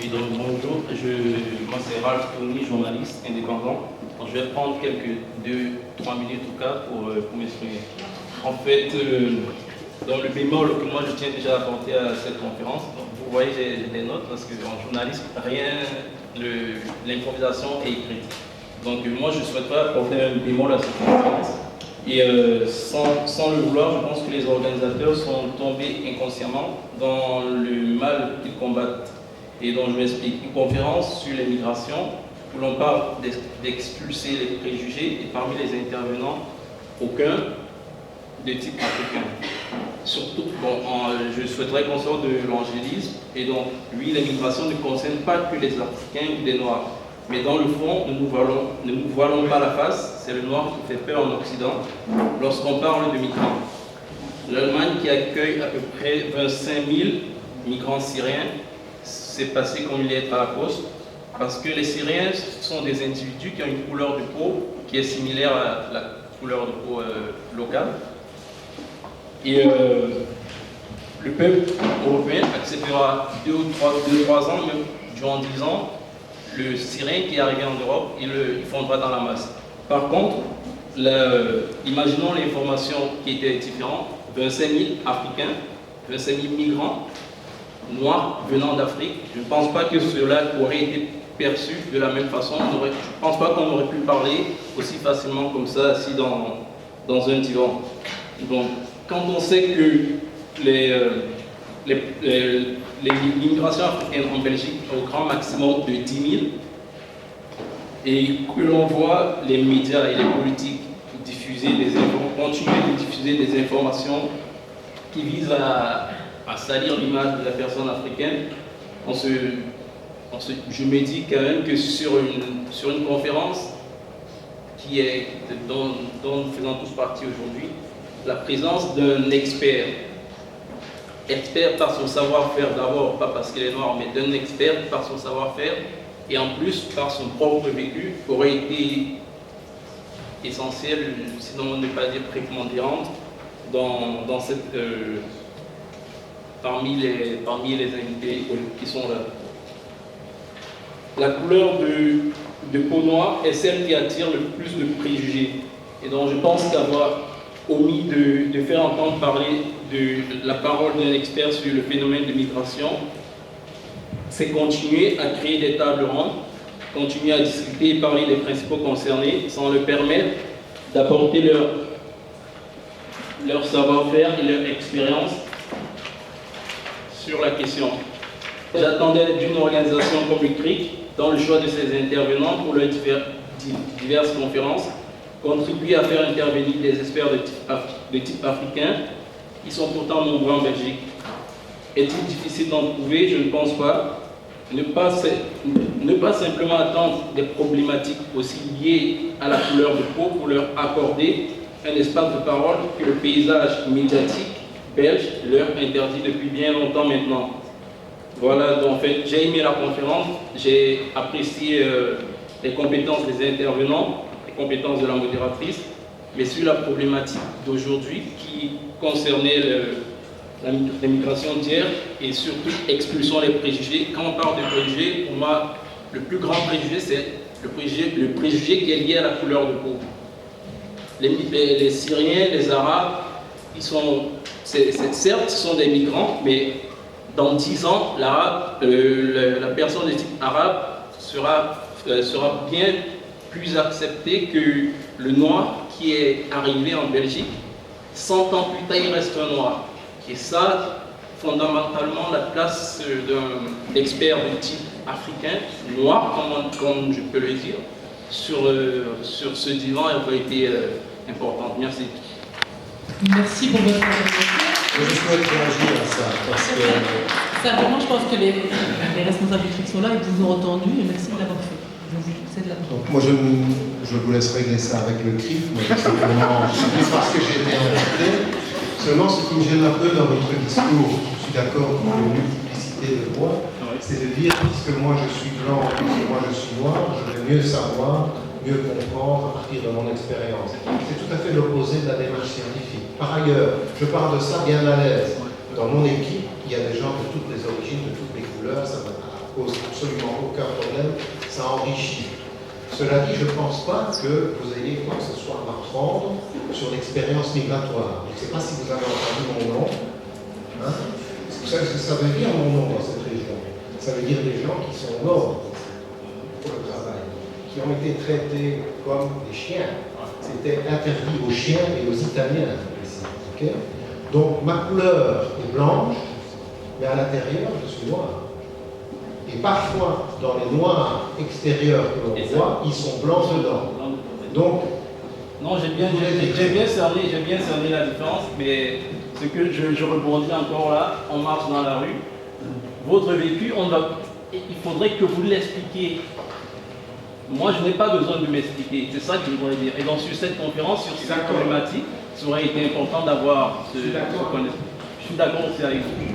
Et donc bonjour, moi c'est Ralph Tony, journaliste indépendant. Donc, je vais prendre quelques 2-3 minutes au cas pour m'exprimer. En fait, dans le bémol que moi je tiens déjà à apporter à cette conférence, donc, vous voyez j'ai des notes parce qu'en journalisme, l'improvisation est écrite. Donc moi je souhaiterais apporter un bémol à cette conférence. Et sans le vouloir, je pense que les organisateurs sont tombés inconsciemment dans le mal qu'ils combattent. Et donc je m'explique, une conférence sur les migrations où l'on parle d'expulser les préjugés et parmi les intervenants, aucun de type africain. Surtout, je souhaiterais qu'on sorte de l'angélisme et donc, oui, les migrations ne concernent pas que les Africains ou des Noirs. Mais dans le fond, ne nous voilons pas la face, c'est le noir qui fait peur en Occident lorsqu'on parle de migrants. L'Allemagne qui accueille à peu près 25 000 migrants syriens, c'est passé comme une lettre à la poste, parce que les Syriens sont des individus qui ont une couleur de peau qui est similaire à la couleur de peau locale. Et le peuple européen acceptera 2 ou 3 ans, même durant 10 ans, le Syrien qui est arrivé en Europe, il fondra dans la masse. Par contre, imaginons l'information qui était différente, 25 000 Africains, 25 000 migrants noirs venant d'Afrique. Je ne pense pas que cela aurait été perçu de la même façon. Je ne pense pas qu'on aurait pu parler aussi facilement comme ça, assis dans un divan. Donc, quand on sait que l'immigration africaine en Belgique est au grand maximum de 10 000 et que l'on voit les médias et les politiques continuer de diffuser des informations qui visent à salir l'image de la personne africaine, je me dis quand même que sur une conférence dont nous faisons tous partie aujourd'hui, la présence d'un expert par son savoir-faire d'abord, pas parce qu'il est noir, mais d'un expert par son savoir-faire et en plus par son propre vécu, aurait été essentiel, sinon ne pas dire prépondérante, parmi les invités qui sont là. La couleur de peau noire est celle qui attire le plus de préjugés. Et donc je pense qu'avoir omis de faire entendre parler de la parole d'un expert sur le phénomène de migration, c'est continuer à créer des tables rondes, continuer à discuter et parler des principaux concernés sans leur permettre d'apporter leur savoir-faire et leur expérience sur la question. J'attendais d'une organisation comme le CRIC, dans le choix de ses intervenants pour leurs diverses conférences, contribuer à faire intervenir des experts de type africain qui sont pourtant nombreux en Belgique. Est-il difficile d'en trouver? Je ne pense pas. Ne pas simplement attendre des problématiques aussi liées à la couleur de peau pour leur accorder un espace de parole que le paysage médiatique belge leur interdit depuis bien longtemps maintenant. Voilà, donc en fait, j'ai aimé la conférence, j'ai apprécié les compétences des intervenants, les compétences de la modératrice, mais sur la problématique d'aujourd'hui qui concernait la migration d'hier et surtout expulsons les préjugés. Quand on parle de préjugés, pour moi, le plus grand préjugé, c'est le préjugé qui est lié à la couleur de peau. Les Syriens, les Arabes, certes, ce sont des migrants, mais dans 10 ans, la personne de type arabe sera bien plus acceptée que le noir qui est arrivé en Belgique. 100 ans plus tard, il reste un noir. Et ça, fondamentalement, la place d'un expert de type africain, noir, comme je peux le dire, sur ce divan aurait été importante. Merci. Merci pour votre présentation. Je souhaite réagir à ça, parce que... Simplement, je pense que les responsables du CRIC sont là et vous ont entendu, et merci de l'avoir fait. Je vous cède la parole. Donc, moi, je vous laisse régler ça avec le CRIF, mais simplement, parce que j'ai été invité. Seulement, ce qui me gêne un peu dans votre discours, je suis d'accord pour la multiplicité de voix, c'est de dire, puisque moi je suis blanc, puisque moi je suis noir, je vais mieux savoir, mieux comprendre à partir de mon expérience. C'est tout à fait l'opposé de la démarche scientifique. Par ailleurs, je parle de ça bien à l'aise. Dans mon équipe, il y a des gens de toutes les origines, de toutes les couleurs, ça ne va pas. pose absolument aucun problème, ça enrichit. Cela dit, je ne pense pas que vous ayez quoi que ce soit à m'apprendre sur l'expérience migratoire. Je ne sais pas si vous avez entendu mon nom. Hein? Vous savez ce que ça veut dire, mon nom, dans cette région? Ça veut dire des gens qui sont morts pour le travail, qui ont été traités comme des chiens. C'était interdit aux chiens et aux Italiens ici. Okay? Donc ma couleur est blanche, mais à l'intérieur, je suis noir. Et parfois, dans les noirs extérieurs que l'on voit, ils sont blancs dedans. Donc, non, j'ai bien cerné la différence, mais ce que je rebondis encore là, on marche dans la rue. Votre vécu, il faudrait que vous l'expliquiez. Moi, je n'ai pas besoin de m'expliquer. C'est ça que je voudrais dire. Et donc, sur cette conférence, sur cette problématique, ça aurait été important d'avoir ce connaissement. Je suis d'accord aussi avec vous.